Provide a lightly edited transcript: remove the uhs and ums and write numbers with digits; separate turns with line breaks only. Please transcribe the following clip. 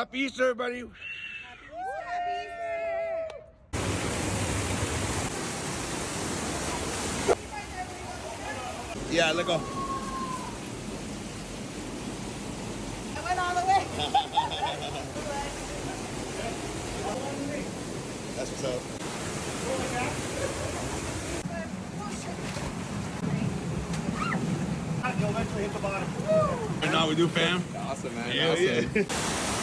Happy Easter, everybody. Yeah, let go.
I went all the way.
That's what's up.
You'll eventually hit the bottom.
And now we do, fam.
Awesome, man.
Yeah,
Awesome.
yeah.